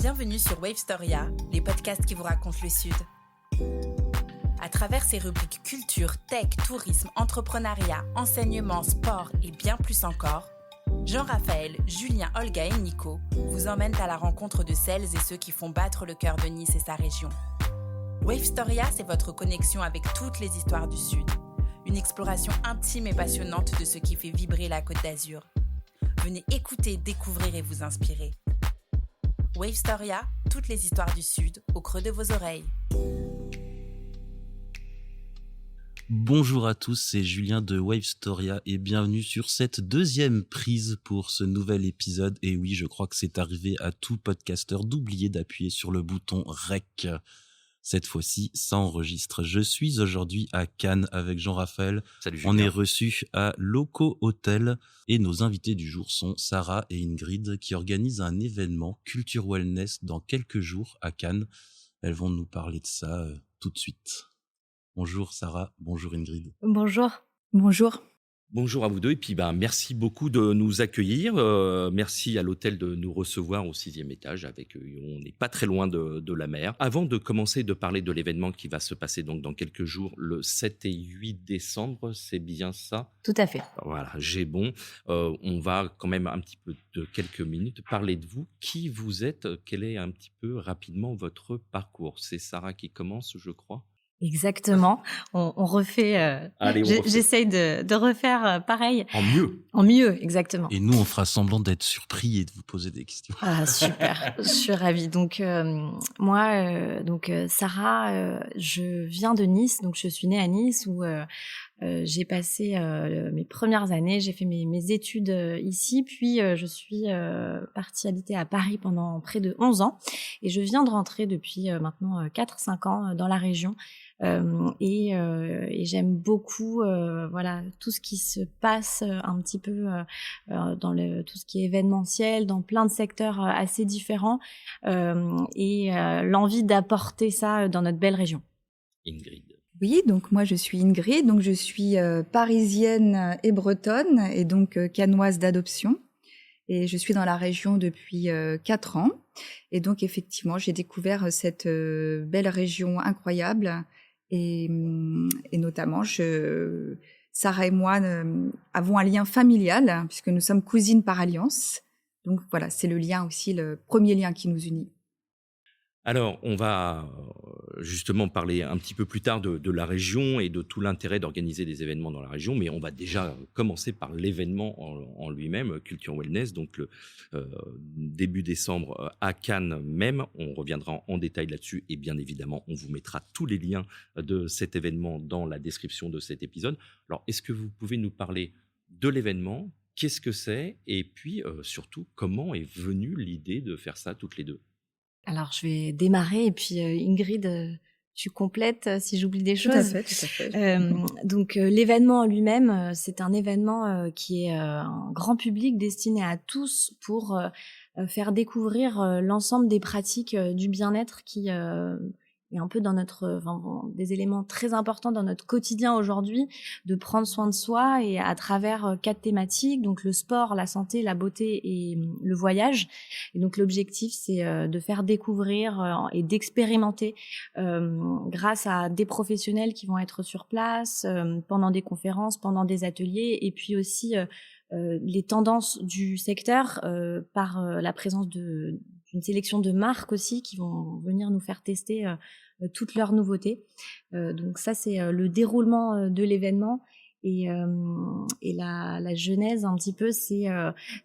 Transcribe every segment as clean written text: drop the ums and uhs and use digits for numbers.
Bienvenue sur Wavestoria, les podcasts qui vous racontent le Sud. À travers ces rubriques culture, tech, tourisme, entrepreneuriat, enseignement, sport et bien plus encore, Jean-Raphaël, Julien, Olga et Nico vous emmènent à la rencontre de celles et ceux qui font battre le cœur de Nice et sa région. Wavestoria, c'est votre connexion avec toutes les histoires du Sud. Une exploration intime et passionnante de ce qui fait vibrer la Côte d'Azur. Venez écouter, découvrir et vous inspirer. Wavestoria, toutes les histoires du Sud, au creux de vos oreilles. Bonjour à tous, c'est Julien de Wavestoria et bienvenue sur cette deuxième prise pour ce nouvel épisode. Et oui, je crois que c'est arrivé à tout podcasteur d'oublier d'appuyer sur le bouton REC. Cette fois-ci, ça enregistre. Je suis aujourd'hui à Cannes avec Jean-Raphaël. Salut Julien. On est reçus à Loco Hotel et nos invités du jour sont Sarah et Ingrid qui organisent un événement Culture Wellness dans quelques jours à Cannes. Elles vont nous parler de ça tout de suite. Bonjour Sarah, bonjour Ingrid. Bonjour. Bonjour. Bonjour à vous deux et puis merci beaucoup de nous accueillir. Merci à l'hôtel de nous recevoir au 6e étage. On n'est pas très loin de la mer. Avant de commencer de parler de l'événement qui va se passer donc dans quelques jours, le 7 et 8 décembre, c'est bien ça ? Tout à fait. Voilà, j'ai bon. On va quand même un petit peu de quelques minutes parler de vous. Qui vous êtes ? Quel est un petit peu rapidement votre parcours ? C'est Sarah qui commence, je crois. Exactement. On refait. Allez, on refait. J'essaye de refaire pareil. En mieux. En mieux, exactement. Et nous, on fera semblant d'être surpris et de vous poser des questions. Ah, super. Je suis ravie. Donc, moi, Sarah, je viens de Nice. Donc, je suis née à Nice où j'ai passé mes premières années. J'ai fait mes études ici. Puis, je suis partie habiter à Paris pendant près de 11 ans. Et je viens de rentrer depuis maintenant 4-5 ans dans la région. Et j'aime beaucoup tout ce qui se passe un petit peu dans tout ce qui est événementiel, dans plein de secteurs assez différents et l'envie d'apporter ça dans notre belle région. Ingrid. Oui, donc moi je suis Ingrid, donc je suis parisienne et bretonne et donc cannoise d'adoption. Et je suis dans la région depuis 4 ans. Et donc effectivement, j'ai découvert cette belle région incroyable. Et notamment, Sarah et moi avons un lien familial puisque nous sommes cousines par alliance. Donc voilà, c'est le lien aussi, le premier lien qui nous unit. Alors, on va justement parler un petit peu plus tard de la région et de tout l'intérêt d'organiser des événements dans la région, mais on va déjà commencer par l'événement en lui-même, Culture Wellness, donc le début décembre à Cannes même. On reviendra en détail là-dessus et bien évidemment, on vous mettra tous les liens de cet événement dans la description de cet épisode. Alors, est-ce que vous pouvez nous parler de l'événement ? Qu'est-ce que c'est ? Et puis, surtout, comment est venue l'idée de faire ça toutes les deux ? Alors, je vais démarrer et puis Ingrid, tu complètes si j'oublie des choses. Tout à fait. Donc, l'événement en lui-même, c'est un événement qui est un grand public destiné à tous pour faire découvrir l'ensemble des pratiques du bien-être qui est un peu dans des éléments très importants dans notre quotidien aujourd'hui, de prendre soin de soi et à travers 4 thématiques, donc le sport, la santé, la beauté et le voyage. Et donc l'objectif, c'est de faire découvrir et d'expérimenter grâce à des professionnels qui vont être sur place pendant des conférences, pendant des ateliers et puis aussi les tendances du secteur par la présence d'une sélection de marques aussi qui vont venir nous faire tester toutes leurs nouveautés. Donc ça, c'est le déroulement de l'événement. Et la genèse un petit peu, c'est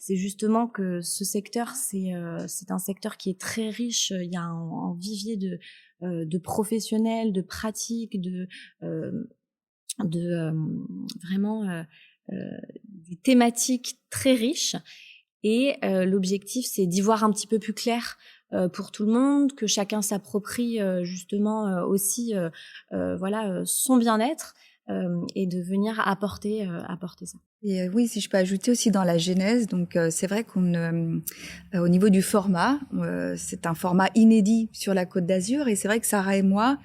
justement que ce secteur, c'est un secteur qui est très riche. Il y a un vivier de professionnels, de pratiques, vraiment des thématiques très riches. Et l'objectif, c'est d'y voir un petit peu plus clair pour tout le monde, que chacun s'approprie justement aussi son bien-être et de venir apporter ça. Et oui, si je peux ajouter aussi dans la genèse, donc c'est vrai au niveau du format, c'est un format inédit sur la Côte d'Azur et c'est vrai que Sarah et moi,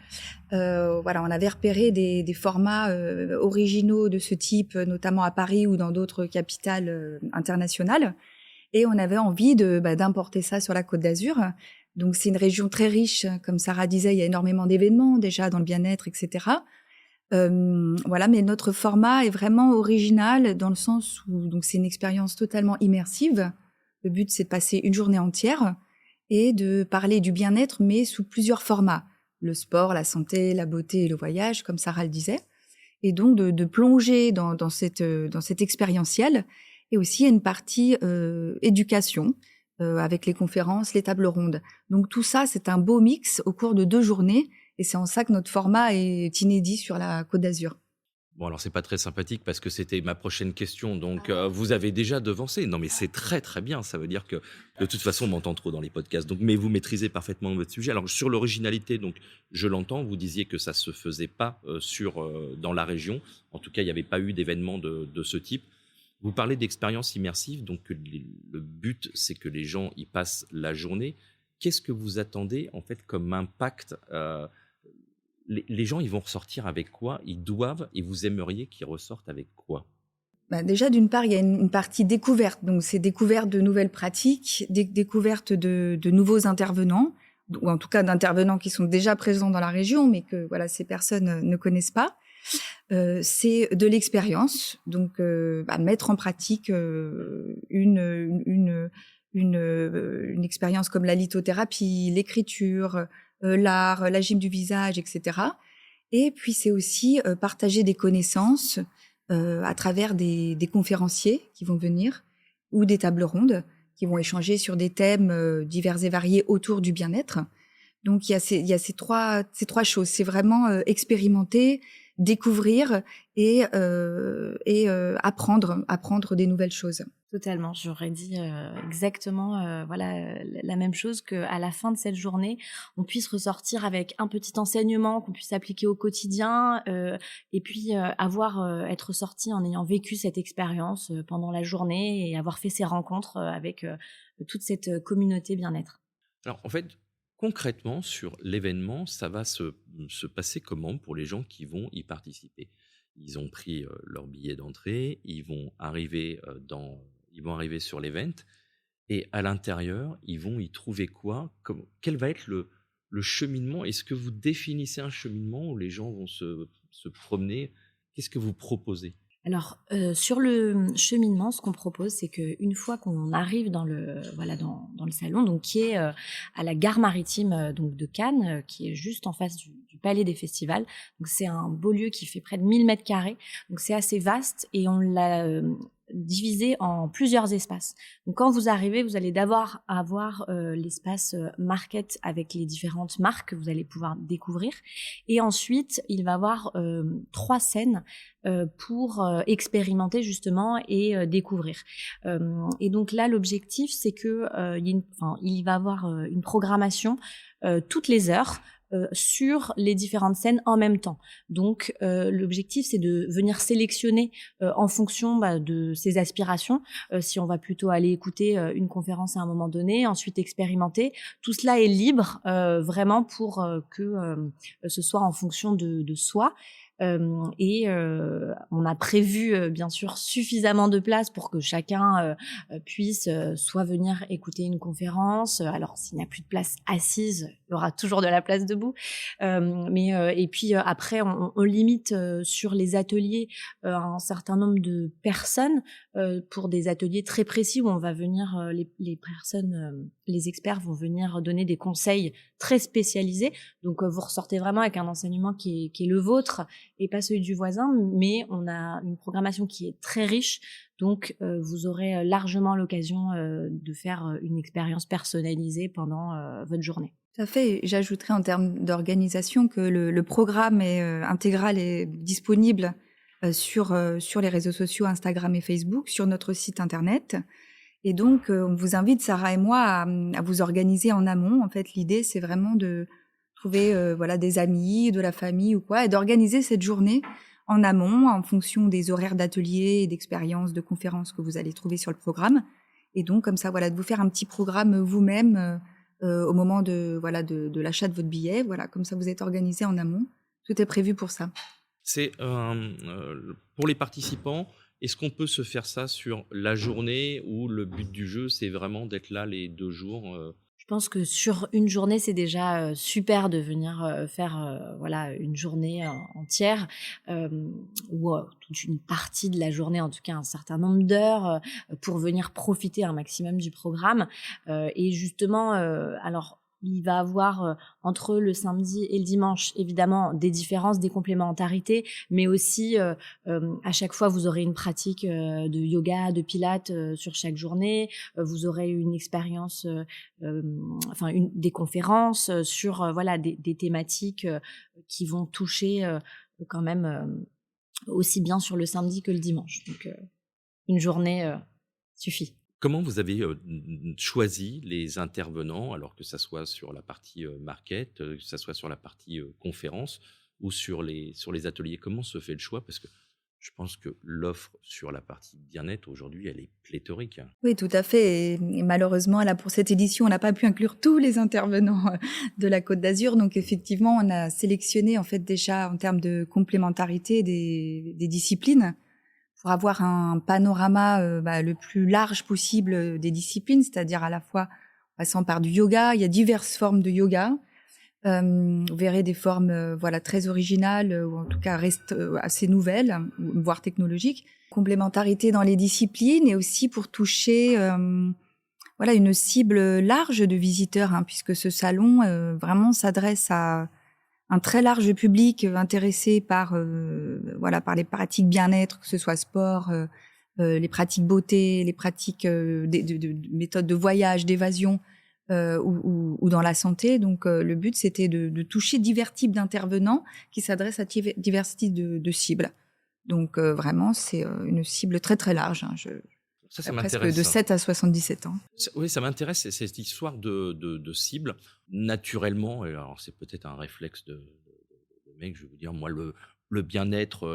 on avait repéré des formats originaux de ce type, notamment à Paris ou dans d'autres capitales internationales. Et on avait envie d'importer ça sur la Côte d'Azur. Donc c'est une région très riche, comme Sarah disait, il y a énormément d'événements déjà dans le bien-être, etc. Voilà, mais notre format est vraiment original dans le sens où donc c'est une expérience totalement immersive. Le but, c'est de passer une journée entière et de parler du bien-être, mais sous plusieurs formats. Le sport, la santé, la beauté et le voyage, comme Sarah le disait. Et donc de plonger dans cette expérientiel. Et aussi, il y a une partie éducation, avec les conférences, les tables rondes. Donc tout ça, c'est un beau mix au cours de 2 journées. Et c'est en ça que notre format est inédit sur la Côte d'Azur. Bon, alors c'est pas très sympathique parce que c'était ma prochaine question. Donc, vous avez déjà devancé. Non, mais c'est très très bien. Ça veut dire que de toute façon, on m'entend trop dans les podcasts. Donc, mais vous maîtrisez parfaitement votre sujet. Alors sur l'originalité, donc je l'entends. Vous disiez que ça se faisait pas dans la région. En tout cas, il n'y avait pas eu d'événement de ce type. Vous parlez d'expérience immersive. Donc le but, c'est que les gens y passent la journée. Qu'est-ce que vous attendez en fait comme impact les gens, ils vont ressortir avec quoi? Ils doivent, et vous aimeriez qu'ils ressortent avec quoi? Déjà, d'une part, il y a une partie découverte. Donc, c'est découverte de nouvelles pratiques, découverte de nouveaux intervenants, ou en tout cas d'intervenants qui sont déjà présents dans la région, mais que voilà, ces personnes ne connaissent pas. C'est de l'expérience. Donc, mettre en pratique une expérience comme la lithothérapie, l'écriture, l'art, la gym du visage, etc. Et puis c'est aussi partager des connaissances à travers des conférenciers qui vont venir ou des tables rondes qui vont échanger sur des thèmes divers et variés autour du bien-être. Donc il y a ces trois choses. C'est vraiment expérimenter, découvrir et apprendre des nouvelles choses. Totalement, j'aurais dit exactement la même chose, qu'à la fin de cette journée, on puisse ressortir avec un petit enseignement qu'on puisse appliquer au quotidien et puis être sorti en ayant vécu cette expérience pendant la journée et avoir fait ces rencontres avec toute cette communauté bien-être. Alors en fait, concrètement, sur l'événement, ça va se passer comment pour les gens qui vont y participer? Ils ont pris leur billet d'entrée, ils vont arriver sur l'event, et à l'intérieur, ils vont y trouver quoi? Quel va être le cheminement? Est-ce que vous définissez un cheminement où les gens vont se promener? Qu'est-ce que vous proposez? Alors, sur le cheminement, ce qu'on propose, c'est qu'une fois qu'on arrive dans le salon, donc qui est à la gare maritime donc de Cannes, qui est juste en face du Palais des Festivals. Donc c'est un beau lieu qui fait près de 1000 mètres carrés. Donc c'est assez vaste et on l'a divisé en plusieurs espaces. Donc quand vous arrivez, vous allez d'abord avoir l'espace market avec les différentes marques que vous allez pouvoir découvrir. Et ensuite, il va y avoir 3 scènes pour expérimenter justement et découvrir. Et donc là, l'objectif, c'est que il va y avoir une programmation toutes les heures sur les différentes scènes en même temps. Donc l'objectif, c'est de venir sélectionner en fonction de ses aspirations, si on va plutôt aller écouter une conférence à un moment donné, ensuite expérimenter. Tout cela est libre vraiment pour que ce soit en fonction de soi. On a prévu bien sûr suffisamment de place pour que chacun puisse soit venir écouter une conférence. Alors s'il n'y a plus de place assise, il y aura toujours de la place debout. Et puis après on limite sur les ateliers un certain nombre de personnes pour des ateliers très précis où on va venir les personnes, les experts vont venir donner des conseils très spécialisés. Donc vous ressortez vraiment avec un enseignement qui est le vôtre et pas celui du voisin, mais on a une programmation qui est très riche, donc vous aurez largement l'occasion de faire une expérience personnalisée pendant votre journée. Tout à fait. J'ajouterais en termes d'organisation que le programme intégral est disponible sur les réseaux sociaux Instagram et Facebook, sur notre site internet. Et donc, on vous invite, Sarah et moi, à vous organiser en amont. En fait, l'idée, c'est vraiment de trouver des amis, de la famille ou quoi, et d'organiser cette journée en amont en fonction des horaires d'ateliers et d'expériences, de conférences que vous allez trouver sur le programme. Et donc, comme ça, de vous faire un petit programme vous-même au moment de l'achat de votre billet. Voilà, comme ça, vous êtes organisé en amont. Tout est prévu pour ça. C'est pour les participants. Est-ce qu'on peut se faire ça sur la journée ou le but du jeu, c'est vraiment d'être là les 2 jours pense que sur une journée, c'est déjà super de venir faire voilà, une journée entière ou toute une partie de la journée, en tout cas un certain nombre d'heures, pour venir profiter un maximum du programme. Et justement, alors il va avoir entre le samedi et le dimanche, évidemment, des différences, des complémentarités, mais aussi à chaque fois, vous aurez une pratique de yoga, de pilates sur chaque journée. Vous aurez une expérience, enfin des conférences sur voilà des thématiques qui vont toucher quand même aussi bien sur le samedi que le dimanche. Donc une journée suffit. Comment vous avez choisi les intervenants, alors que ça soit sur la partie market, que ça soit sur la partie conférence ou sur les ateliers? Comment se fait le choix? Parce que je pense que l'offre sur la partie bien-être aujourd'hui, elle est pléthorique. Oui, tout à fait. Et malheureusement, là, pour cette édition, on n'a pas pu inclure tous les intervenants de la Côte d'Azur. Donc, effectivement, on a sélectionné, en fait, déjà en termes de complémentarité des disciplines pour avoir un panorama le plus large possible des disciplines, c'est-à-dire à la fois passant par du yoga. Il y a diverses formes de yoga. Vous verrez des formes voilà très originales ou en tout cas assez nouvelles, voire technologiques. Complémentarité dans les disciplines et aussi pour toucher voilà une cible large de visiteurs, hein, puisque ce salon vraiment s'adresse à un très large public intéressé par voilà par les pratiques bien-être, que ce soit sport, les pratiques beauté, les pratiques de méthodes de voyage, d'évasion. Ou dans la santé. Donc, le but, c'était de toucher divers types d'intervenants qui s'adressent à divers types de cibles. Donc, vraiment, c'est une cible très, très large. Hein. Ça Presque m'intéresse. de 7 à 77 ans. Oui, ça m'intéresse, c'est cette histoire de cible. Naturellement, et alors c'est peut-être un réflexe de mec, je vais vous dire, moi, le bien-être,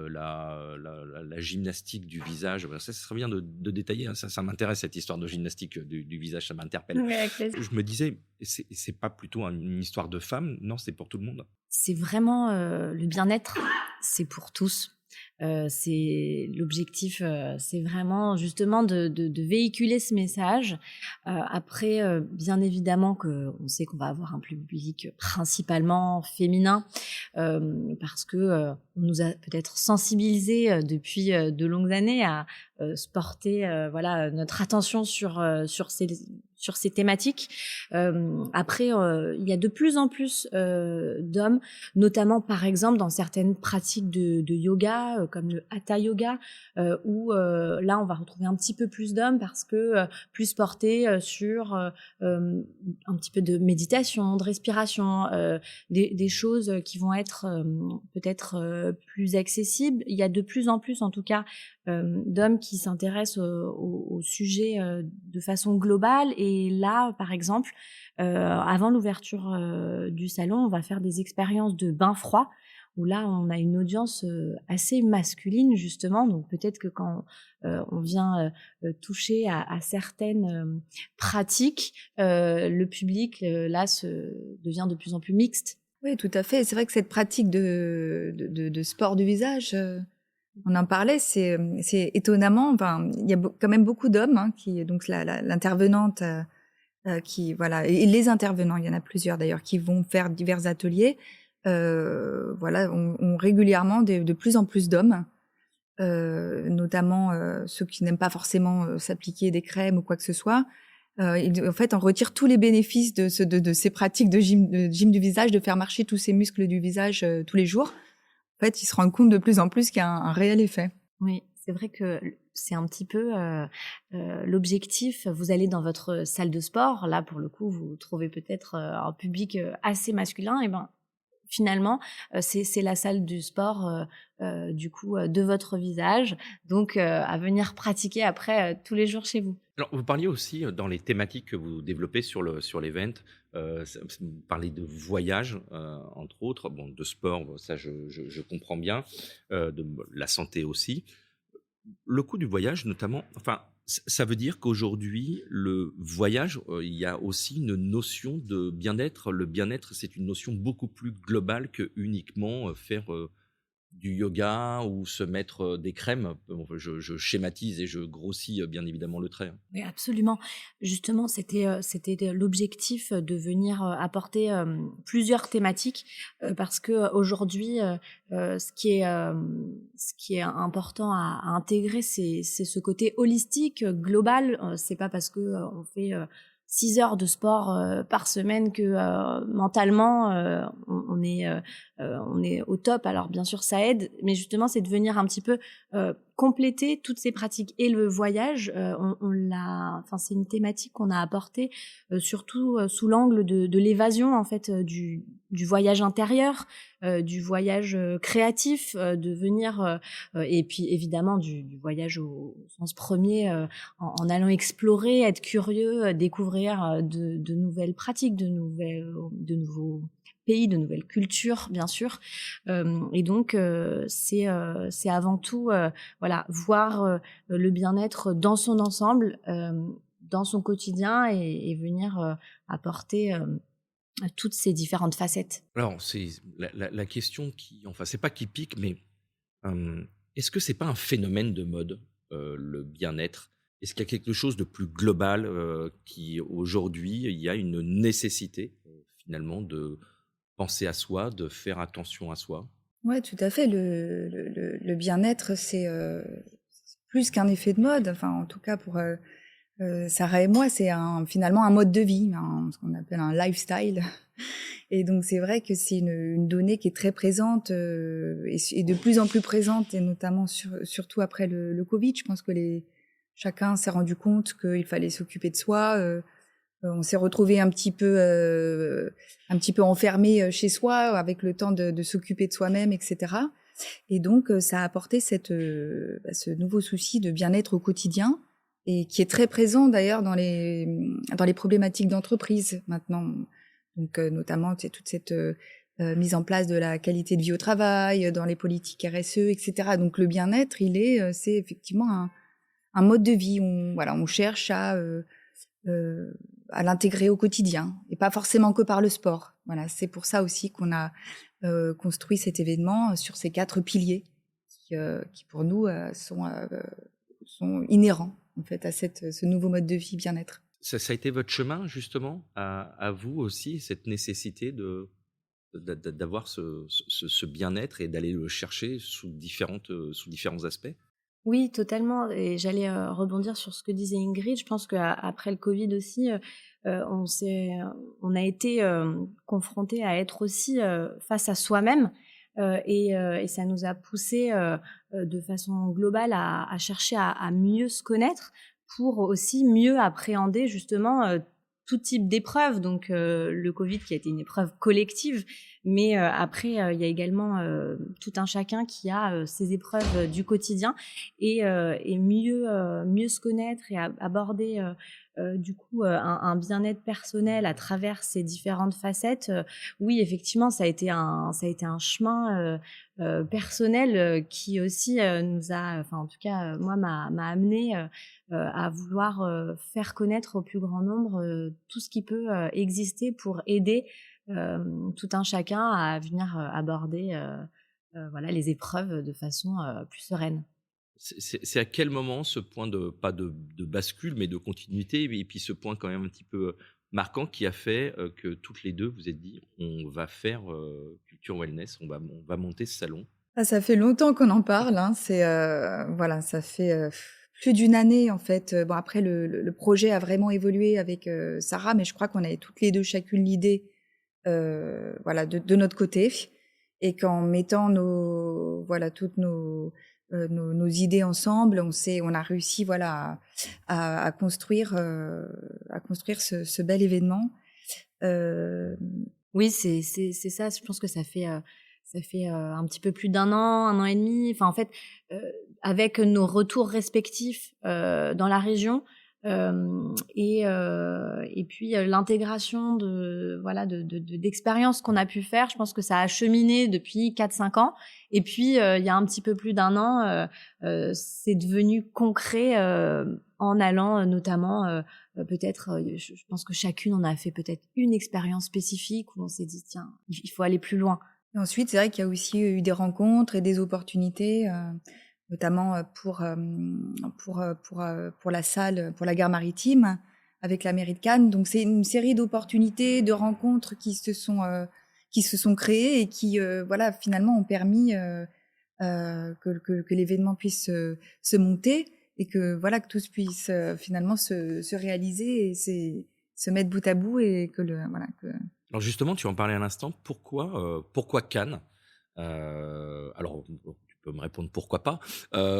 la gymnastique du visage, voilà, ça serait bien de détailler, hein, ça m'intéresse cette histoire de gymnastique du visage, ça m'interpelle. Ouais, avec plaisir. Je me disais, c'est pas plutôt une histoire de femme? Non, c'est pour tout le monde. C'est vraiment le bien-être, c'est pour tous. C'est l'objectif, c'est vraiment justement de véhiculer ce message. Après, bien évidemment qu'on sait qu'on va avoir un public principalement féminin, parce que on nous a peut-être sensibilisés depuis de longues années à se porter voilà notre attention sur ces thématiques. Après, il y a de plus en plus d'hommes, notamment par exemple dans certaines pratiques de yoga, comme le hatha yoga, où là on va retrouver un petit peu plus d'hommes parce que plus portés sur un petit peu de méditation, de respiration, des choses qui vont être peut-être plus accessibles. Il y a de plus en plus, en tout cas, d'hommes qui s'intéressent au sujet de façon globale. Et là, par exemple, avant l'ouverture du salon, on va faire des expériences de bain froid, où là, on a une audience assez masculine, justement. Donc, peut-être que quand on vient toucher à certaines pratiques, le public, là, devient de plus en plus mixte. Oui, tout à fait. C'est vrai que cette pratique de sport du visage, on en parlait, c'est étonnamment, enfin, il y a quand même beaucoup d'hommes, hein, donc l'intervenante qui, voilà, et les intervenants, il y en a plusieurs d'ailleurs, qui vont faire divers ateliers, voilà, ont régulièrement de plus en plus d'hommes, notamment ceux qui n'aiment pas forcément s'appliquer des crèmes ou quoi que ce soit. En fait, on retire tous les bénéfices de ces pratiques de gym du visage, de faire marcher tous ces muscles du visage tous les jours. En fait, ils se rendent compte de plus en plus qu'il y a un réel effet. Oui, c'est vrai que c'est un petit peu l'objectif. Vous allez dans votre salle de sport, là pour le coup, vous trouvez peut-être un public assez masculin. Et ben finalement, c'est la salle du sport du coup de votre visage, donc à venir pratiquer après tous les jours chez vous. Alors, vous parliez aussi dans les thématiques que vous développez sur l'event, vous parlez de voyage, entre autres, bon, de sport, ça je comprends bien, de la santé aussi. Le coût du voyage, notamment, enfin, ça veut dire qu'aujourd'hui, le voyage, il y a aussi une notion de bien-être. Le bien-être, c'est une notion beaucoup plus globale que uniquement faire du yoga ou se mettre des crèmes. Bon, je schématise et je grossis bien évidemment le trait. Oui, absolument. Justement, c'était l'objectif de venir apporter plusieurs thématiques parce que aujourd'hui, ce qui est important à intégrer, c'est ce côté holistique, global. C'est pas parce que on fait 6 heures de sport par semaine que mentalement on est au top. Alors bien sûr ça aide, mais justement c'est de venir un petit peu compléter toutes ces pratiques. Et le voyage, c'est une thématique qu'on a apportée surtout sous l'angle de l'évasion en fait du voyage intérieur, du voyage créatif, de venir et puis évidemment du voyage au sens premier, en allant explorer, être curieux, découvrir de nouvelles pratiques, de nouveaux pays, de nouvelles cultures, bien sûr. Et donc, c'est avant tout, voir le bien-être dans son ensemble, dans son quotidien et venir apporter toutes ces différentes facettes. Alors, c'est la question c'est pas qui pique, mais est-ce que c'est pas un phénomène de mode, le bien-être? Est-ce qu'il y a quelque chose de plus global qui aujourd'hui, il y a une nécessité finalement de penser à soi, de faire attention à soi? Ouais, tout à fait. Le bien-être, c'est plus qu'un effet de mode. Enfin, en tout cas, pour Sarah et moi, c'est finalement un mode de vie, ce qu'on appelle un lifestyle. Et donc, c'est vrai que c'est une donnée qui est très présente et de plus en plus présente, et notamment surtout après le Covid. Je pense que chacun s'est rendu compte qu'il fallait s'occuper de soi. On s'est retrouvé un petit peu enfermé chez soi, avec le temps de s'occuper de soi-même, etc. Et donc, ça a apporté ce nouveau souci de bien-être au quotidien, et qui est très présent d'ailleurs dans les problématiques d'entreprise maintenant. Donc, notamment, c'est toute cette mise en place de la qualité de vie au travail, dans les politiques RSE, etc. Donc, le bien-être, c'est effectivement un mode de vie. On cherche à l'intégrer au quotidien, et pas forcément que par le sport. Voilà, c'est pour ça aussi qu'on a construit cet événement sur ces 4 piliers qui pour nous sont inhérents en fait à ce nouveau mode de vie bien-être. Ça a été votre chemin justement à vous aussi, cette nécessité d'avoir ce bien-être et d'aller le chercher sous différents aspects? Oui, totalement. Et j'allais rebondir sur ce que disait Ingrid. Je pense qu'après le Covid aussi, on a été confronté à être aussi face à soi-même, et ça nous a poussé de façon globale à chercher à mieux se connaître pour aussi mieux appréhender justement tout type d'épreuves. Donc le Covid qui a été une épreuve collective, mais après il y a également tout un chacun qui a ses épreuves du quotidien, et mieux se connaître et aborder du coup un bien-être personnel à travers ces différentes facettes. Oui, effectivement, ça a été un chemin personnel qui aussi nous a, enfin en tout cas moi m'a amené à vouloir faire connaître au plus grand nombre tout ce qui peut exister pour aider tout un chacun à venir aborder les épreuves de façon plus sereine. C'est à quel moment ce point pas de bascule, mais de continuité, et puis ce point quand même un petit peu marquant qui a fait que toutes les deux vous êtes dit on va faire Culture Wellness, on va monter ce salon? Ça fait longtemps qu'on en parle, hein. Ça fait plus d'une année en fait. Bon, après le projet a vraiment évolué avec Sarah, mais je crois qu'on avait toutes les deux chacune l'idée de notre côté, et qu'en mettant toutes nos idées ensemble, on a réussi à construire ce bel événement. Oui, c'est ça. Je pense que ça fait un petit peu plus d'un an et demi. Enfin, en fait, avec nos retours respectifs dans la région, et puis l'intégration d'expériences qu'on a pu faire, je pense que ça a cheminé depuis 4-5 ans. Et puis, il y a un petit peu plus d'un an, c'est devenu concret en allant notamment peut-être, je pense que chacune on a fait peut-être une expérience spécifique où on s'est dit tiens, il faut aller plus loin. Et ensuite, c'est vrai qu'il y a aussi eu des rencontres et des opportunités, notamment pour la salle, pour la gare maritime, avec la mairie de Cannes. Donc, c'est une série d'opportunités, de rencontres qui se sont créées et qui, voilà, finalement, ont permis que l'événement puisse se monter et que, voilà, que tous puissent finalement se réaliser et se mettre bout à bout et que voilà, que Alors justement, tu en parlais à l'instant, pourquoi Cannes? Alors, bon, tu peux me répondre pourquoi pas,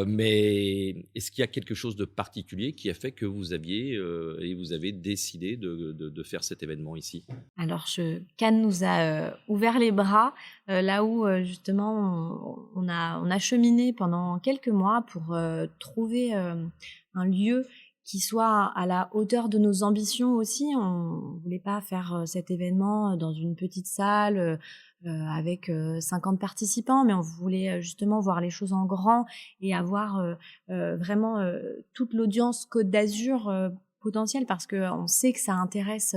mais est-ce qu'il y a quelque chose de particulier qui a fait que vous avez décidé de faire cet événement ici? Alors, Cannes nous a ouvert les bras, là où justement on a cheminé pendant quelques mois pour trouver un lieu qui soit à la hauteur de nos ambitions aussi. On voulait pas faire cet événement dans une petite salle avec 50 participants, mais on voulait justement voir les choses en grand et avoir vraiment toute l'audience Côte d'Azur potentielle, parce qu'on sait que ça intéresse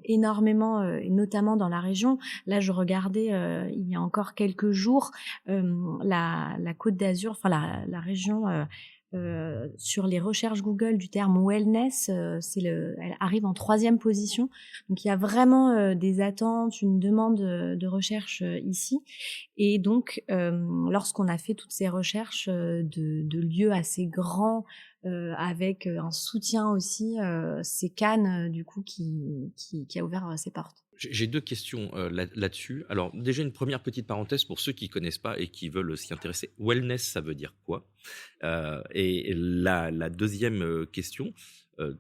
énormément, et notamment dans la région. Là, je regardais il y a encore quelques jours la Côte d'Azur, enfin la région, sur les recherches Google du terme wellness, elle arrive en 3e position. Donc il y a vraiment des attentes, une demande de recherche ici. Et donc, lorsqu'on a fait toutes ces recherches de lieux assez grands, avec un soutien aussi, c'est Cannes du coup qui a ouvert ses portes. J'ai 2 questions, là-dessus. Alors déjà une première petite parenthèse pour ceux qui connaissent pas et qui veulent s'y intéresser. Wellness, ça veut dire quoi? Et la 2e question,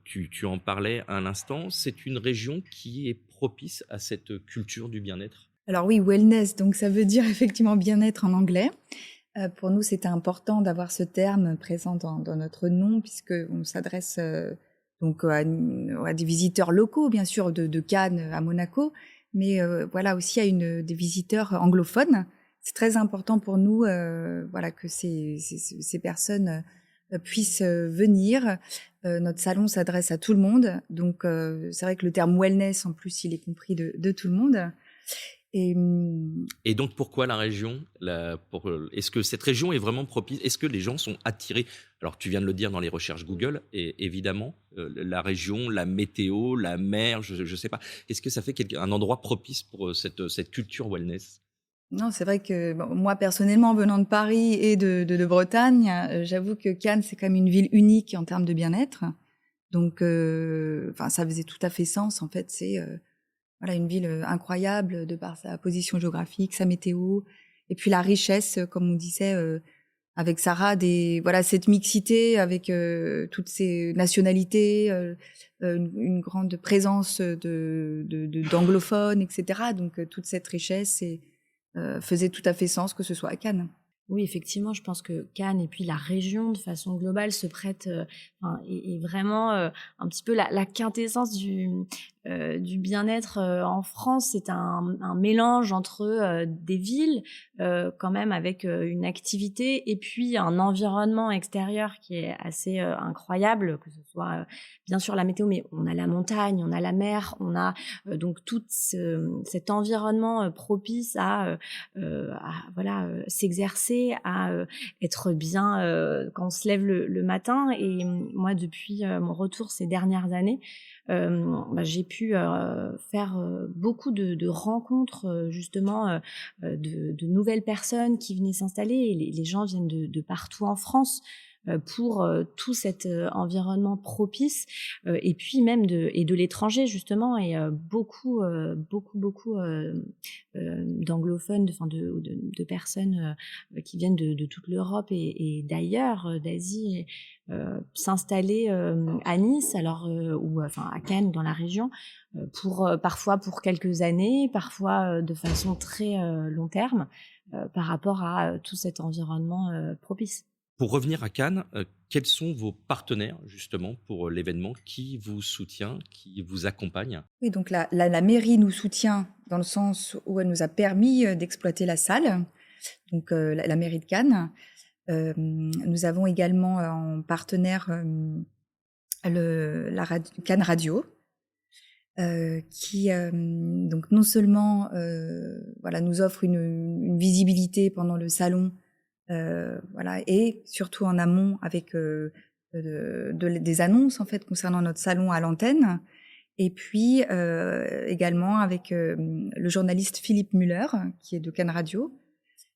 tu en parlais à l'instant, c'est une région qui est propice à cette culture du bien-être? Alors oui, wellness, donc ça veut dire effectivement bien-être en anglais. Pour nous, c'était important d'avoir ce terme présent dans notre nom, puisqu'on s'adresse donc à des visiteurs locaux, bien sûr, de Cannes à Monaco, mais voilà aussi à des visiteurs anglophones. C'est très important pour nous, voilà, que ces personnes puissent venir. Notre salon s'adresse à tout le monde, donc c'est vrai que le terme wellness, en plus, il est compris de tout le monde. Et donc pourquoi la région? Est-ce que cette région est vraiment propice? Est-ce que les gens sont attirés? Alors tu viens de le dire dans les recherches Google, et évidemment, la région, la météo, la mer, je ne sais pas. Est-ce que ça fait un endroit propice pour cette culture wellness? Non, c'est vrai que bon, moi, personnellement, venant de Paris et de Bretagne, j'avoue que Cannes, c'est quand même une ville unique en termes de bien-être. Donc, enfin, ça faisait tout à fait sens. En fait, c'est voilà, une ville incroyable de par sa position géographique, sa météo, et puis la richesse, comme on disait avec Sarah, voilà, cette mixité avec toutes ces nationalités, une grande présence d'anglophones, etc. Donc toute cette richesse faisait tout à fait sens que ce soit à Cannes. Oui, effectivement, je pense que Cannes et puis la région, de façon globale, se prête est vraiment un petit peu la quintessence du bien-être en France. C'est un mélange entre des villes, quand même, avec une activité, et puis un environnement extérieur qui est assez incroyable, que ce soit bien sûr la météo, mais on a la montagne, on a la mer, on a donc tout cet environnement propice à voilà, s'exercer, à être bien quand on se lève le matin. Et moi, depuis mon retour ces dernières années, j'ai pu faire beaucoup de rencontres, justement, de nouvelles personnes qui venaient s'installer. Et les gens viennent de partout en France pour tout cet environnement propice, et puis même de l'étranger, justement, et beaucoup d'anglophones, de personnes qui viennent de toute l'Europe et d'ailleurs, d'Asie, s'installer à Nice, alors ou enfin à Cannes, dans la région, parfois pour quelques années, parfois de façon très long terme, par rapport à tout cet environnement propice. Pour revenir à Cannes, quels sont vos partenaires justement pour l'événement? Qui vous soutient, qui vous accompagne? Oui, donc la mairie nous soutient dans le sens où elle nous a permis d'exploiter la salle, donc la mairie de Cannes. Nous avons également en partenaire Cannes Radio. qui donc non seulement nous offre une visibilité pendant le salon, et surtout en amont avec des annonces en fait concernant notre salon à l'antenne. Et puis également avec le journaliste Philippe Muller, qui est de Cannes Radio,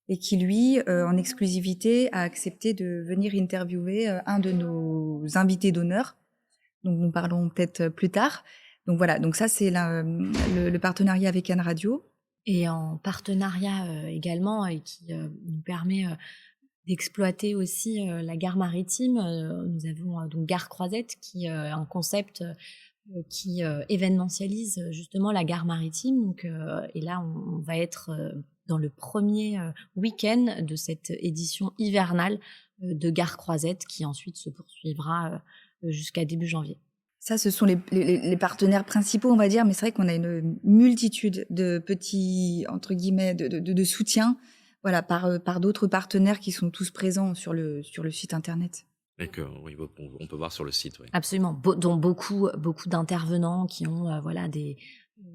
et qui lui, en exclusivité, a accepté de venir interviewer un de nos invités d'honneur. Donc nous parlons peut-être plus tard. Donc voilà, donc ça c'est le partenariat avec Cannes Radio. Et en partenariat également, et qui nous permet d'exploiter aussi la gare maritime. Nous avons donc Gare Croisette, qui est un concept qui événementialise justement la gare maritime. Donc, et là, on va être dans le premier week-end de cette édition hivernale de Gare Croisette, qui ensuite se poursuivra jusqu'à début janvier. Ça, ce sont les partenaires principaux, on va dire, mais c'est vrai qu'on a une multitude de petits, entre guillemets, de soutiens, voilà, par d'autres partenaires qui sont tous présents sur le site internet. D'accord, oui, on peut voir sur le site. Oui. Absolument, dont beaucoup d'intervenants qui ont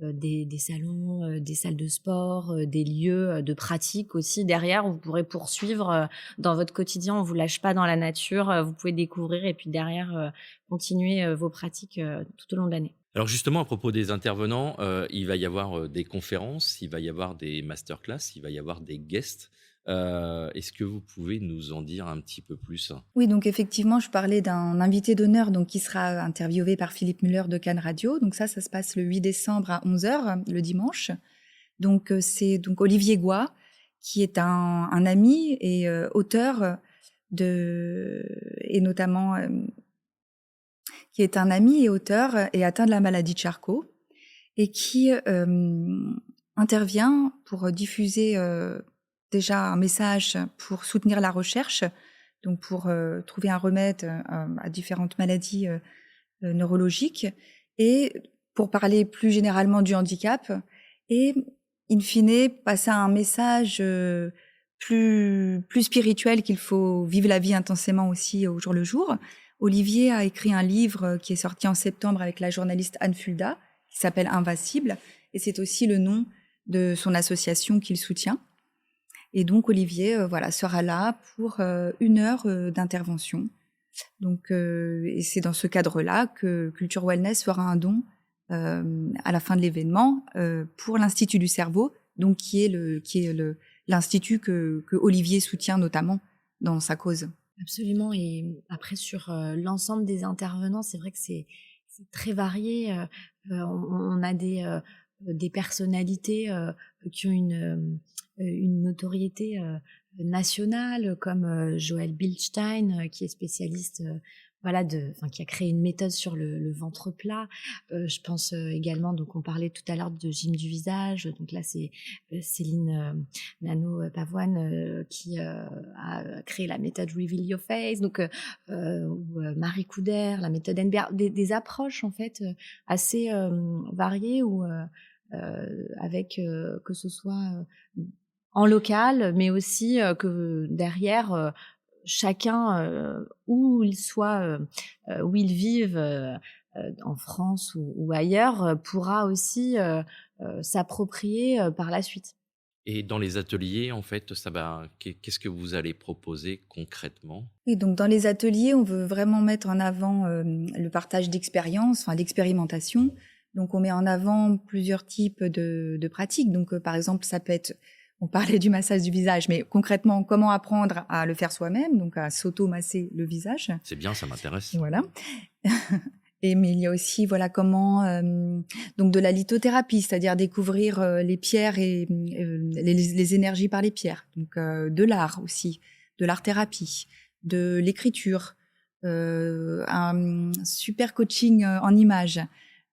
des salons, des salles de sport, des lieux de pratique aussi derrière. Vous pourrez poursuivre dans votre quotidien, on ne vous lâche pas dans la nature, vous pouvez découvrir et puis derrière continuer vos pratiques tout au long de l'année. Alors justement, à propos des intervenants, il va y avoir des conférences, il va y avoir des masterclass, il va y avoir des guests. Est-ce que vous pouvez nous en dire un petit peu plus ? Oui, donc effectivement, je parlais d'un invité d'honneur donc qui sera interviewé par Philippe Muller de Cannes Radio. Donc ça se passe le 8 décembre à 11h, le dimanche. Donc c'est donc Olivier Goy, qui est un ami et auteur et notamment qui est un ami et auteur et atteint de la maladie de Charcot et qui intervient pour diffuser déjà un message pour soutenir la recherche, donc pour trouver un remède à différentes maladies neurologiques, et pour parler plus généralement du handicap, et in fine passer un message plus spirituel, qu'il faut vivre la vie intensément aussi au jour le jour. Olivier a écrit un livre qui est sorti en septembre avec la journaliste Anne Fulda, qui s'appelle Invincible, et c'est aussi le nom de son association qu'il soutient. Et donc Olivier sera là pour 1 heure d'intervention. Donc et c'est dans ce cadre-là que Culture Wellness fera un don à la fin de l'événement pour l'Institut du cerveau, donc qui est l'institut que Olivier soutient notamment dans sa cause. Absolument. Et après sur l'ensemble des intervenants, c'est vrai que c'est très varié. On a des personnalités qui ont une notoriété nationale, comme Joël Bilstein, qui est spécialiste, qui a créé une méthode sur le ventre plat. Je pense également, donc on parlait tout à l'heure de gym du visage. Donc là, c'est Céline Nano-Pavoine qui a créé la méthode Reveal Your Face. Donc ou Marie Couder, la méthode NBR, des approches en fait assez variées avec que ce soit en local, mais aussi que derrière chacun, où il soit, où il vive, en France ou ailleurs, pourra aussi s'approprier par la suite. Et dans les ateliers, en fait, qu'est-ce que vous allez proposer concrètement ? Et donc dans les ateliers, on veut vraiment mettre en avant le partage d'expériences, d'expérimentation. Donc on met en avant plusieurs types de pratiques. Donc par exemple, ça peut être, on parlait du massage du visage, mais concrètement, comment apprendre à le faire soi-même, donc à s'auto-masser le visage. C'est bien, ça m'intéresse. Voilà. Mais il y a aussi, comment, donc de la lithothérapie, c'est-à-dire découvrir les pierres et les énergies par les pierres. Donc de l'art aussi, de l'art-thérapie, de l'écriture, un super coaching en images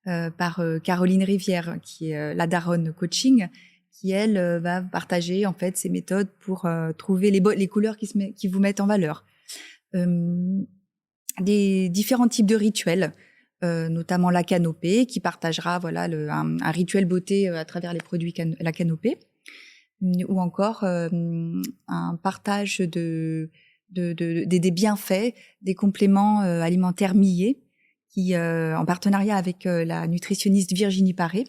par Caroline Rivière, qui est la daronne coaching, qui elle va partager en fait ses méthodes pour trouver les couleurs qui vous mettent en valeur. Des différents types de rituels, notamment la canopée, qui partagera un rituel beauté à travers les produits la canopée, ou encore un partage des bienfaits des compléments alimentaires Millet, qui, en partenariat avec la nutritionniste Virginie Paré.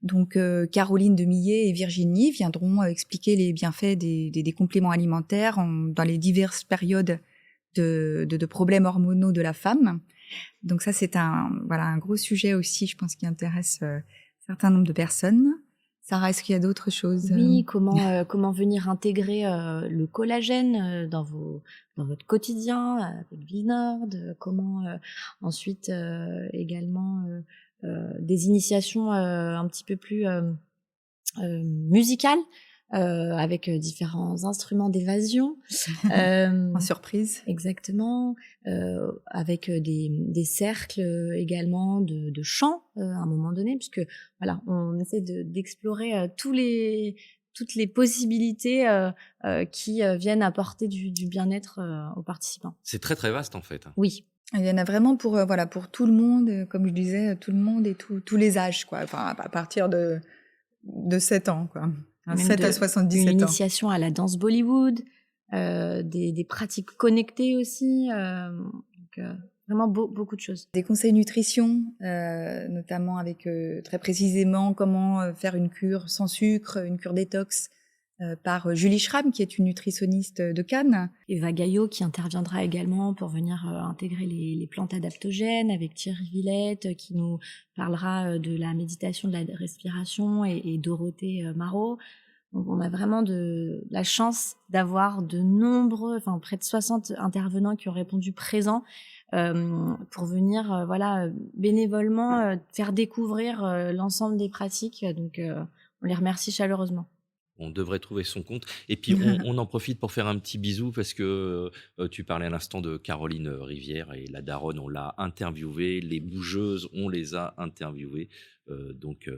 Donc, Caroline Demillet et Virginie viendront expliquer les bienfaits des compléments alimentaires dans les diverses périodes de problèmes hormonaux de la femme. Donc ça, c'est un gros sujet aussi, je pense, qui intéresse un certain nombre de personnes. Sarah, est-ce qu'il y a d'autres choses? Oui, comment venir intégrer le collagène dans votre quotidien avec Vinord, comment ensuite également des initiations un petit peu plus musicales avec différents instruments d'évasion. En surprise. Exactement. Avec des cercles également de chant à un moment donné, puisque voilà, on essaie d'explorer toutes les possibilités qui viennent apporter du bien-être aux participants. C'est très très vaste en fait. Oui. Il y en a vraiment pour tout le monde, comme je disais, tout le monde et tous les âges, quoi. Enfin, à partir de 7 ans, quoi. 7 à 77 ans. Une initiation à la danse Bollywood, des pratiques connectées aussi, donc vraiment beaucoup de choses. Des conseils nutrition, notamment avec très précisément comment faire une cure sans sucre, une cure détox, par Julie Schramm, qui est une nutritionniste de Cannes. Eva Gaillot, qui interviendra également pour venir intégrer les plantes adaptogènes, avec Thierry Villette, qui nous parlera de la méditation de la respiration, et Dorothée Marot. Donc on a vraiment la chance d'avoir de nombreux, près de 60 intervenants qui ont répondu présents pour venir bénévolement faire découvrir l'ensemble des pratiques. Donc on les remercie chaleureusement. On devrait trouver son compte. Et puis, on en profite pour faire un petit bisou parce que tu parlais à l'instant de Caroline Rivière et la daronne, on l'a interviewée. Les bougeuses, on les a interviewées. Donc,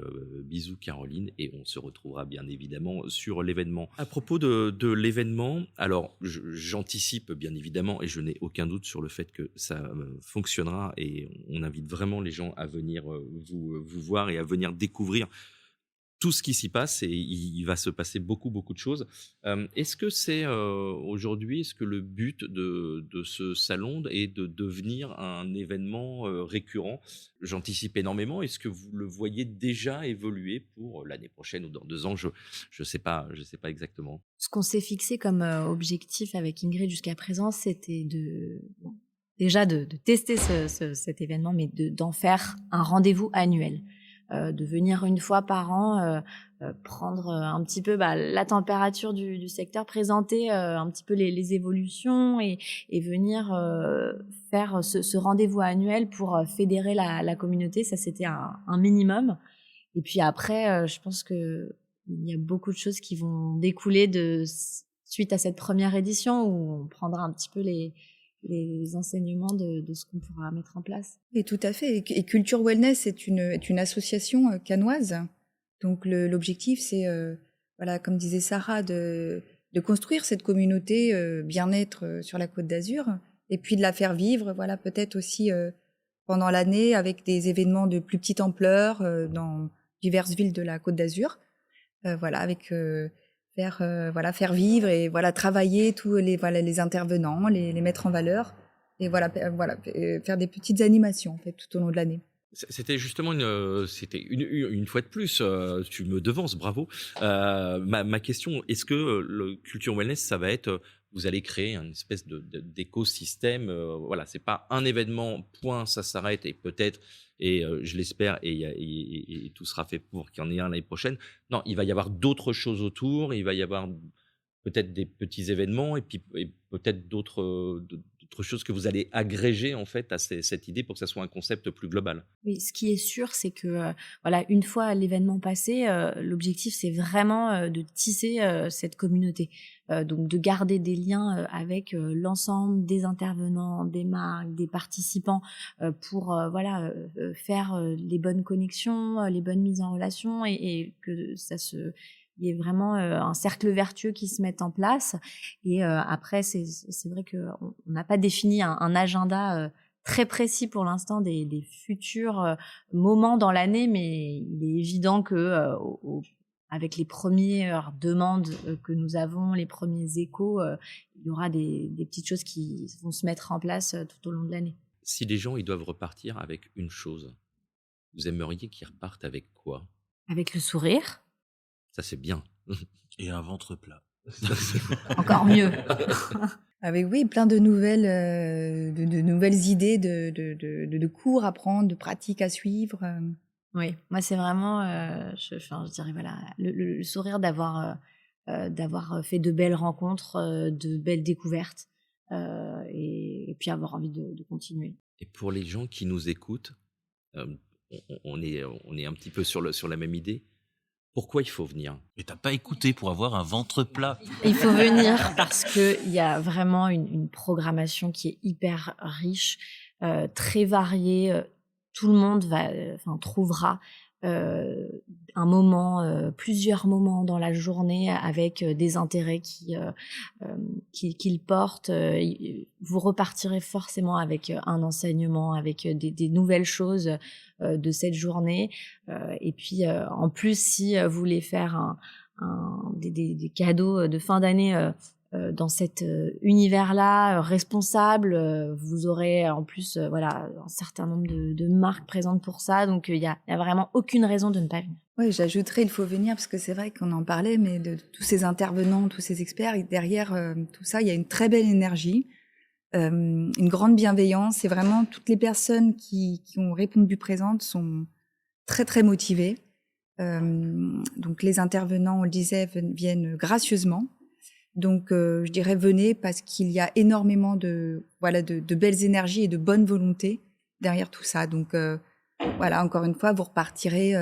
bisous Caroline, et on se retrouvera bien évidemment sur l'événement. À propos de l'événement, alors j'anticipe bien évidemment et je n'ai aucun doute sur le fait que ça fonctionnera, et on invite vraiment les gens à venir vous voir et à venir découvrir tout ce qui s'y passe, et il va se passer beaucoup de choses. Est-ce que c'est aujourd'hui, est-ce que le but de ce salon est de devenir un événement récurrent? J'anticipe énormément. Est-ce que vous le voyez déjà évoluer pour l'année prochaine ou dans 2 ans? Je sais pas exactement. Ce qu'on s'est fixé comme objectif avec Ingrid jusqu'à présent, c'était déjà de tester cet événement, mais d'en faire un rendez-vous annuel. De venir une fois par an prendre un petit peu la température du secteur, présenter un petit peu les évolutions, et venir faire ce rendez-vous annuel pour fédérer la communauté. Ça, c'était un minimum. Et puis après, je pense qu'il y a beaucoup de choses qui vont découler suite à cette première édition, où on prendra un petit peu les enseignements de ce qu'on pourra mettre en place. Et tout à fait. Et Culture Wellness est une association cannoise. Donc l'objectif, c'est, comme disait Sarah, de construire cette communauté bien-être sur la Côte d'Azur, et puis de la faire vivre, peut-être aussi pendant l'année, avec des événements de plus petite ampleur dans diverses villes de la Côte d'Azur. Avec faire vivre et travailler tous les intervenants, les mettre en valeur, et faire des petites animations en fait tout au long de l'année. C'était justement une fois de plus, tu me devances, bravo. Ma question, est-ce que le Culture Wellness, ça va être, vous allez créer une espèce d'écosystème, c'est pas un événement, point, ça s'arrête, et peut-être, et je l'espère, et tout sera fait pour qu'il y en ait un l'année prochaine. Non, il va y avoir d'autres choses autour, il va y avoir peut-être des petits événements, et peut-être d'autres choses que vous allez agréger en fait à cette idée pour que ça soit un concept plus global. Oui, ce qui est sûr, c'est que une fois l'événement passé, l'objectif, c'est vraiment de tisser cette communauté, donc de garder des liens avec l'ensemble des intervenants, des marques, des participants, pour faire les bonnes connexions, les bonnes mises en relation, et que il y a vraiment un cercle vertueux qui se met en place. Et après, c'est vrai qu'on n'a pas défini un agenda très précis pour l'instant des futurs moments dans l'année, mais il est évident que avec les premières demandes que nous avons, les premiers échos, il y aura des petites choses qui vont se mettre en place tout au long de l'année. Si les gens ils doivent repartir avec une chose, vous aimeriez qu'ils repartent avec quoi? Avec le sourire, Ça, c'est bien. Et un ventre plat. encore mieux. Avec oui, plein de nouvelles, de nouvelles idées de cours à prendre, de pratiques à suivre. Oui, moi c'est vraiment, je dirais voilà, le sourire d'avoir fait de belles rencontres, de belles découvertes, et puis avoir envie de continuer. Et pour les gens qui nous écoutent, on est un petit peu sur la même idée. Pourquoi il faut venir? Mais t'as pas écouté pour avoir un ventre plat. Il faut venir parce qu'il y a vraiment une programmation qui est hyper riche, très variée. Tout le monde trouvera un moment, plusieurs moments dans la journée avec des intérêts qu'ils portent. Vous repartirez forcément avec un enseignement, avec des nouvelles choses de cette journée. Et puis, en plus, si vous voulez faire des cadeaux de fin d'année dans cet univers-là responsable, vous aurez en plus voilà un certain nombre de marques présentes pour ça, donc il y a vraiment aucune raison de ne pas venir. Oui, j'ajouterais, il faut venir parce que c'est vrai qu'on en parlait, mais de tous ces intervenants, tous ces experts, et derrière tout ça, il y a une très belle énergie, une grande bienveillance, et vraiment toutes les personnes qui ont répondu présentes sont très très motivées. Donc les intervenants, on le disait, viennent gracieusement. Donc, je dirais venez parce qu'il y a énormément de belles énergies et de bonne volonté derrière tout ça. Donc, voilà, encore une fois, vous repartirez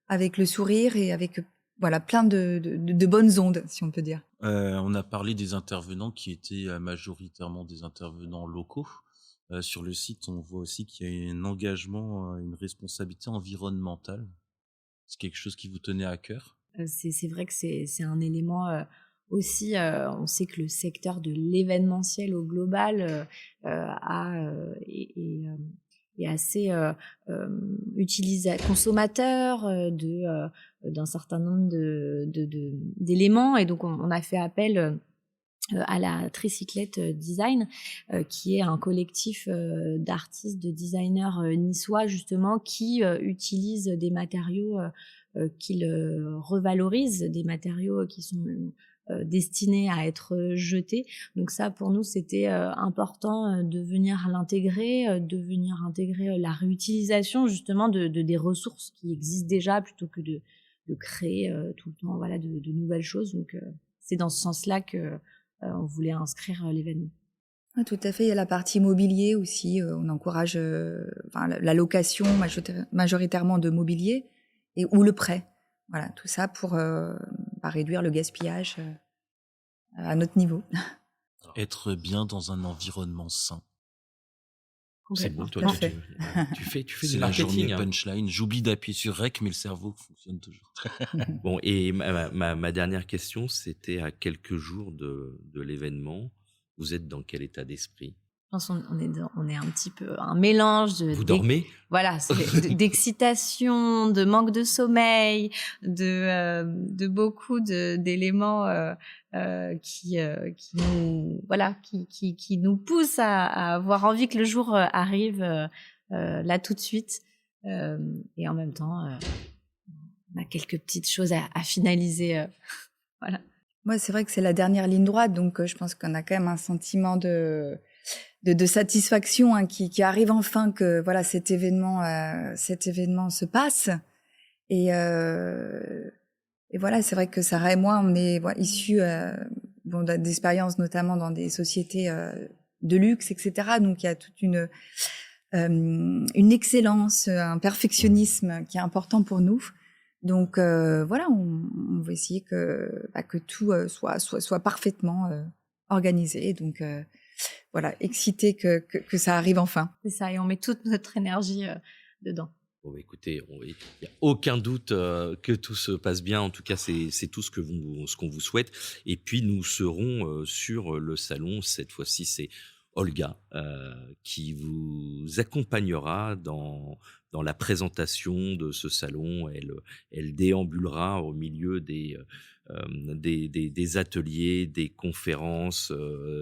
avec le sourire et avec plein de bonnes ondes, si on peut dire. On a parlé des intervenants qui étaient majoritairement des intervenants locaux. Sur le site, on voit aussi qu'il y a un engagement, une responsabilité environnementale. C'est quelque chose qui vous tenait à cœur? C'est vrai que c'est un élément aussi. On sait que le secteur de l'événementiel au global est assez consommateur d'un certain nombre d'éléments, et donc on a fait appel à la Tricyclette Design, qui est un collectif d'artistes, de designers niçois justement, qui utilisent des matériaux qu'ils revalorisent, des matériaux qui sont destinés à être jetés. Donc ça, pour nous, c'était important de venir l'intégrer, la réutilisation justement des ressources qui existent déjà, plutôt que de créer tout le temps de nouvelles choses. Donc c'est dans ce sens-là que on voulait inscrire l'événement. Oui, tout à fait. Il y a la partie mobilier aussi. On encourage la location majoritairement de mobilier ou le prêt. Voilà, tout ça pour réduire le gaspillage à notre niveau. Être bien dans un environnement sain. C'est bon, toi, tu fais C'est du la marketing. journée punchline. J'oublie d'appuyer sur REC, mais le cerveau fonctionne toujours. Bon, et ma dernière question, c'était à quelques jours de l'événement, vous êtes dans quel état d'esprit? Je pense on est un petit peu un mélange Vous dormez? Voilà, d'excitation, de manque de sommeil, de beaucoup d'éléments qui nous poussent à avoir envie que le jour arrive là tout de suite, et en même temps on a quelques petites choses à finaliser. Voilà. Moi, c'est vrai que c'est la dernière ligne droite, donc je pense qu'on a quand même un sentiment de satisfaction qui arrive enfin, que voilà, cet événement se passe, et voilà, c'est vrai que Sarah et moi, on est issus d'expériences notamment dans des sociétés de luxe, etc. Donc il y a toute une excellence, un perfectionnisme qui est important pour nous. Donc voilà, on va essayer que tout soit parfaitement organisé. Donc voilà, excité que ça arrive enfin. C'est ça, et on met toute notre énergie dedans. Bon, écoutez, il n'y a aucun doute que tout se passe bien. En tout cas, c'est tout ce qu'on vous souhaite. Et puis, nous serons sur le salon. Cette fois-ci, c'est Olga, qui vous accompagnera dans la présentation de ce salon. Elle déambulera au milieu des ateliers, des conférences,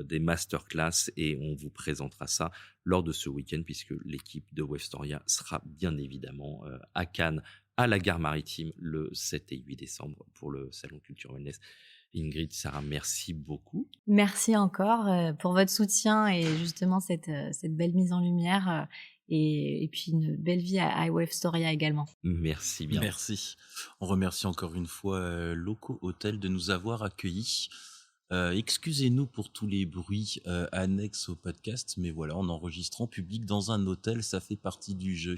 des masterclass, et on vous présentera ça lors de ce week-end, puisque l'équipe de Wavestoria sera bien évidemment à Cannes, à la gare maritime, le 7 et 8 décembre pour le Salon Culture Wellness. Ingrid, Sarah, merci beaucoup. Merci encore pour votre soutien et justement cette belle mise en lumière et puis une belle vie à Wavestoria également. Merci bien. Merci. On remercie encore une fois Loco Hotel de nous avoir accueillis. Excusez-nous pour tous les bruits annexes au podcast, mais voilà, on enregistre en public dans un hôtel, ça fait partie du jeu.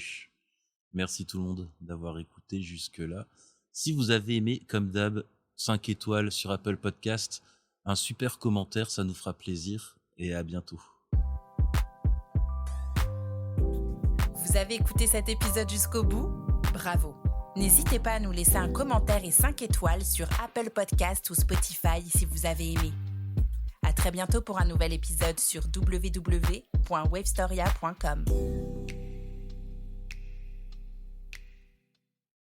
Merci tout le monde d'avoir écouté jusque-là. Si vous avez aimé, comme d'hab, 5 étoiles sur Apple Podcast, un super commentaire, ça nous fera plaisir, et à bientôt. Vous avez écouté cet épisode jusqu'au bout ? Bravo ! N'hésitez pas à nous laisser un commentaire et 5 étoiles sur Apple Podcast ou Spotify si vous avez aimé. À très bientôt pour un nouvel épisode sur www.wavestoria.com.